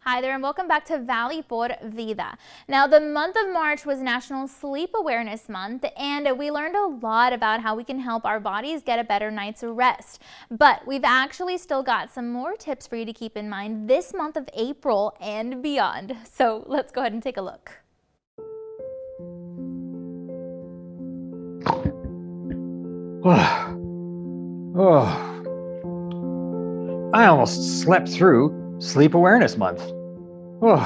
Hi there and welcome back to Valley por Vida. Now, the month of March was National Sleep Awareness Month, and we learned a lot about how we can help our bodies get a better night's rest. But we've actually still got some more tips for you to keep in mind this month of April and beyond. So let's go ahead and take a look. I almost slept through Sleep Awareness Month. Oh,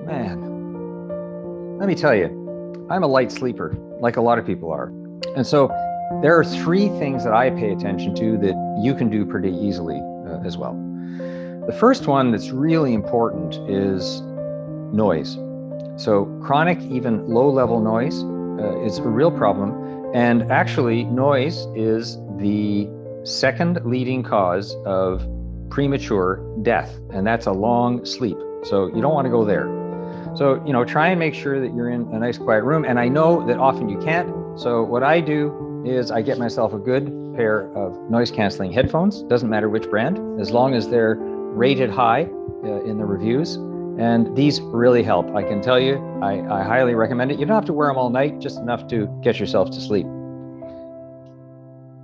man. Let me tell you, I'm a light sleeper, like a lot of people are. And so there are three things that I pay attention to that you can do pretty easily as well. The first one that's really important is noise. So chronic, even low-level noise is a real problem. And actually, noise is the second leading cause of premature death, and that's a long sleep. So you don't want to go there. So, try and make sure that you're in a nice quiet room. And I know that often you can't. So what I do is I get myself a good pair of noise canceling headphones. Doesn't matter which brand, as long as they're rated high in the reviews. And these really help. I can tell you, I highly recommend it. You don't have to wear them all night, just enough to get yourself to sleep.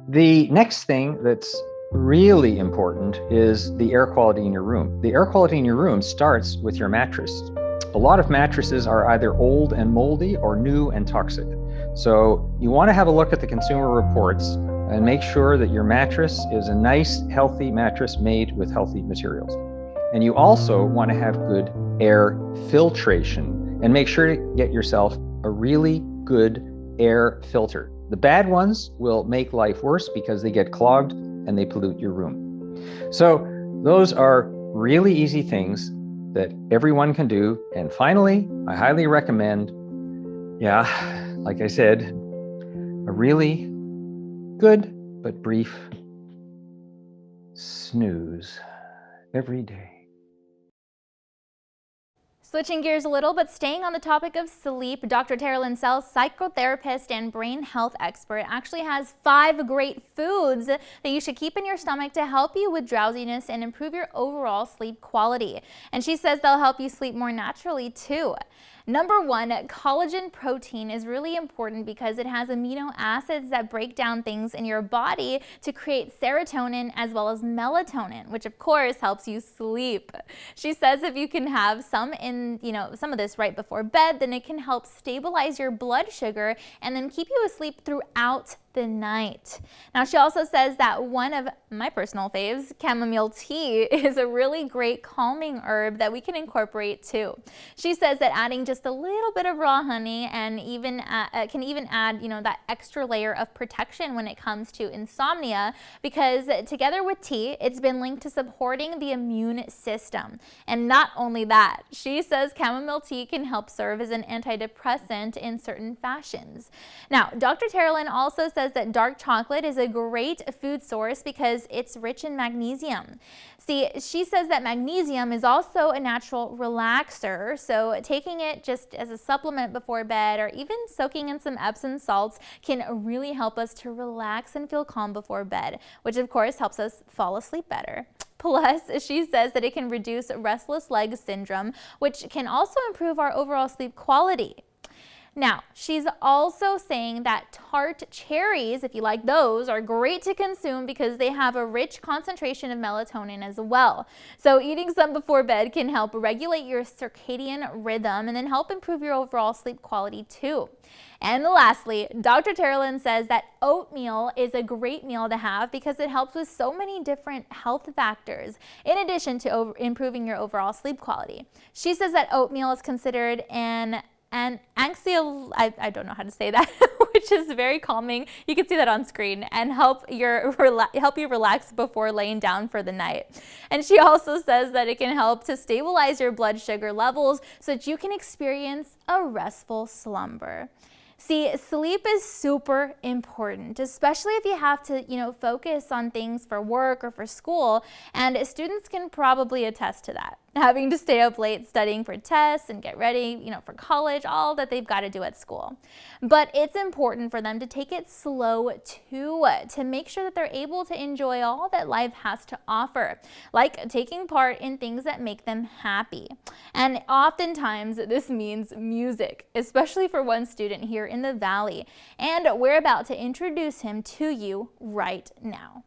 The next thing that's really important is the air quality in your room. The air quality in your room starts with your mattress. A lot of mattresses are either old and moldy or new and toxic. So you want to have a look at the consumer reports and make sure that your mattress is a nice, healthy mattress made with healthy materials. And you also want to have good air filtration and make sure to get yourself a really good air filter. The bad ones will make life worse because they get clogged and they pollute your room. So those are really easy things that everyone can do. And finally, I highly recommend, like I said, a really good but brief snooze every day. Switching gears a little, but staying on the topic of sleep, Dr. Tara Linsell, psychotherapist and brain health expert, actually has 5 great foods that you should keep in your stomach to help you with drowsiness and improve your overall sleep quality. And she says they'll help you sleep more naturally too. Number 1, collagen protein is really important because it has amino acids that break down things in your body to create serotonin as well as melatonin, which of course helps you sleep. She says if you can have some of this right before bed, then it can help stabilize your blood sugar and then keep you asleep throughout the night. Now, she also says that one of my personal faves, chamomile tea, is a really great calming herb that we can incorporate too. She says that adding just a little bit of raw honey and can even add, that extra layer of protection when it comes to insomnia, because together with tea, it's been linked to supporting the immune system. And not only that, she says chamomile tea can help serve as an antidepressant in certain fashions. Now, Dr. Tara also says that dark chocolate is a great food source because it's rich in magnesium. See, she says that magnesium is also a natural relaxer, so taking it just as a supplement before bed or even soaking in some Epsom salts can really help us to relax and feel calm before bed, which of course helps us fall asleep better. Plus, she says that it can reduce restless leg syndrome, which can also improve our overall sleep quality. Now, she's also saying that tart cherries, if you like those, are great to consume because they have a rich concentration of melatonin as well. So eating some before bed can help regulate your circadian rhythm and then help improve your overall sleep quality too. And lastly, Dr. Tara says that oatmeal is a great meal to have because it helps with so many different health factors, in addition to improving your overall sleep quality. She says that oatmeal is considered I don't know how to say that, which is very calming. You can see that on screen, and help you relax before laying down for the night. And she also says that it can help to stabilize your blood sugar levels so that you can experience a restful slumber. See, sleep is super important, especially if you have to, focus on things for work or for school, and students can probably attest to that. having to stay up late studying for tests and get ready, for college, all that they've got to do at school. But it's important for them to take it slow too, to make sure that they're able to enjoy all that life has to offer, like taking part in things that make them happy. And oftentimes this means music, especially for one student here in the Valley. And we're about to introduce him to you right now.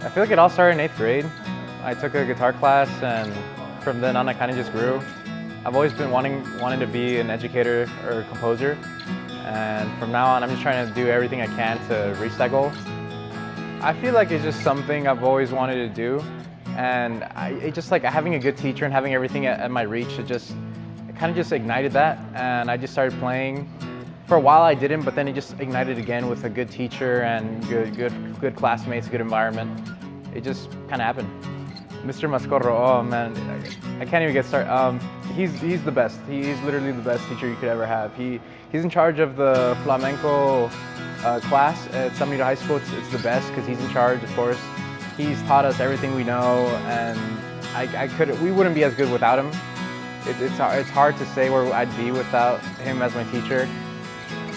I feel like it all started in 8th grade. I took a guitar class, and from then on I kind of just grew. I've always been wanting to be an educator or a composer, and from now on I'm just trying to do everything I can to reach that goal. I feel like it's just something I've always wanted to do, and it just like having a good teacher and having everything at my reach, it kind of just ignited that, and I just started playing. For a while I didn't, but then it just ignited again with a good teacher and good classmates, good environment. It just kind of happened. Mr. Mascorro, oh man, I can't even get started. He's the best. He's literally the best teacher you could ever have. He's in charge of the flamenco class at San Benito High School. It's the best because he's in charge, of course. He's taught us everything we know, and we wouldn't be as good without him. It's hard to say where I'd be without him as my teacher.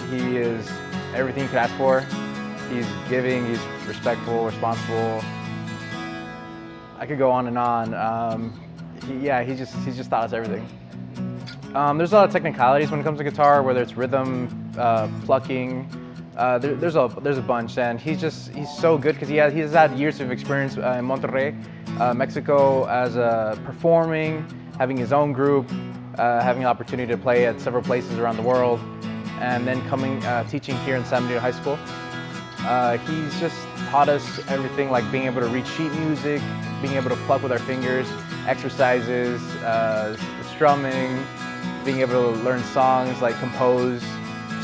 He is everything you could ask for. He's giving, he's respectful, responsible. I could go on and on. He's just taught us everything. There's a lot of technicalities when it comes to guitar, whether it's rhythm, plucking. There's a bunch, and he's so good because he has had years of experience in Monterrey, Mexico, as performing, having his own group, having the opportunity to play at several places around the world, and then teaching here in San Benito High School. He's just taught us everything, like being able to read sheet music, being able to pluck with our fingers, exercises, strumming, being able to learn songs, like compose.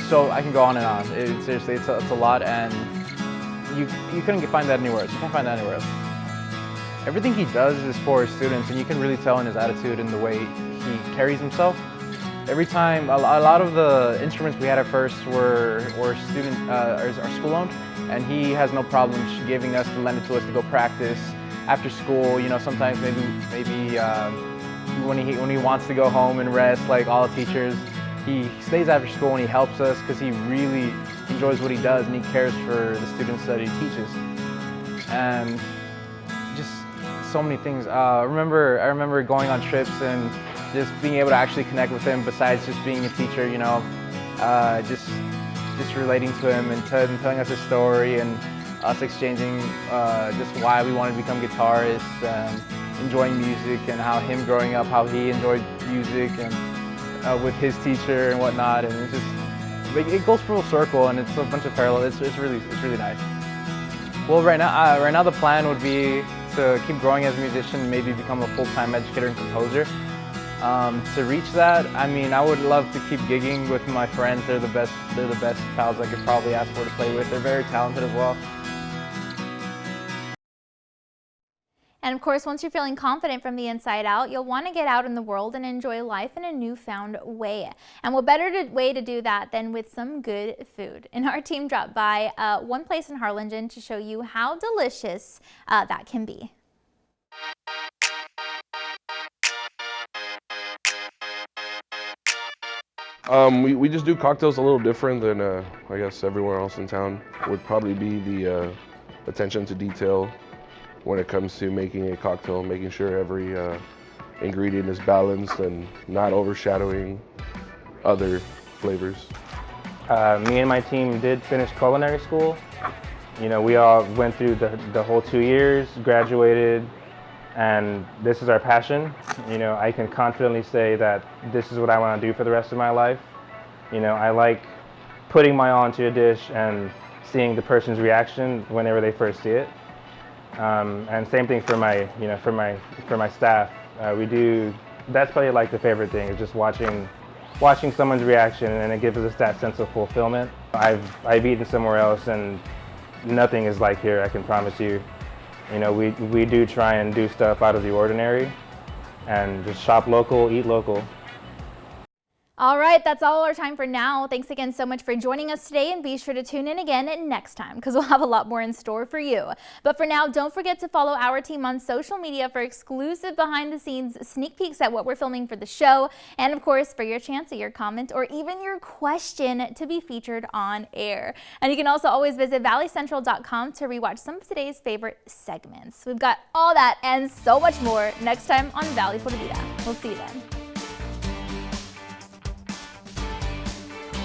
So I can go on and on. Seriously, it's a lot, and you couldn't find that anywhere else. You can't find that anywhere else. Everything he does is for his students, and you can really tell in his attitude and the way he carries himself. Every time, a lot of the instruments we had at first were school-owned, and he has no problem giving us to lend it to us to go practice after school. Sometimes maybe when he wants to go home and rest, like all the teachers, he stays after school and he helps us because he really enjoys what he does and he cares for the students that he teaches. And just so many things. I remember going on trips and just being able to actually connect with him besides just being a teacher, just relating to him and telling us his story and us exchanging just why we wanted to become guitarists and enjoying music and how him growing up, how he enjoyed music and with his teacher and whatnot. And it goes full circle and it's a bunch of parallels. It's really nice. Well, right now the plan would be to keep growing as a musician and maybe become a full-time educator and composer. To reach that, I would love to keep gigging with my friends. They're the best pals I could probably ask for to play with. They're very talented as well. And of course, once you're feeling confident from the inside out, you'll want to get out in the world and enjoy life in a newfound way. And what better way to do that than with some good food? And our team dropped by one place in Harlingen to show you how delicious that can be. We just do cocktails a little different than I guess everywhere else in town. Would probably be the attention to detail when it comes to making a cocktail, making sure every ingredient is balanced and not overshadowing other flavors. Me and my team did finish culinary school. We all went through the whole 2 years, graduated, and this is our passion. I can confidently say that this is what I want to do for the rest of my life. I like putting my all into a dish and seeing the person's reaction whenever they first see it. And same thing for my staff. That's probably like the favorite thing, is just watching someone's reaction, and it gives us that sense of fulfillment. I've eaten somewhere else and nothing is like here, I can promise you. We do try and do stuff out of the ordinary and just shop local, eat local. All right, that's all our time for now. Thanks again so much for joining us today, and be sure to tune in again next time because we'll have a lot more in store for you. But for now, don't forget to follow our team on social media for exclusive behind-the-scenes sneak peeks at what we're filming for the show, and of course, for your chance at your comment or even your question to be featured on air. And you can also always visit valleycentral.com to rewatch some of today's favorite segments. We've got all that and so much more next time on Valley for Vida. We'll see you then.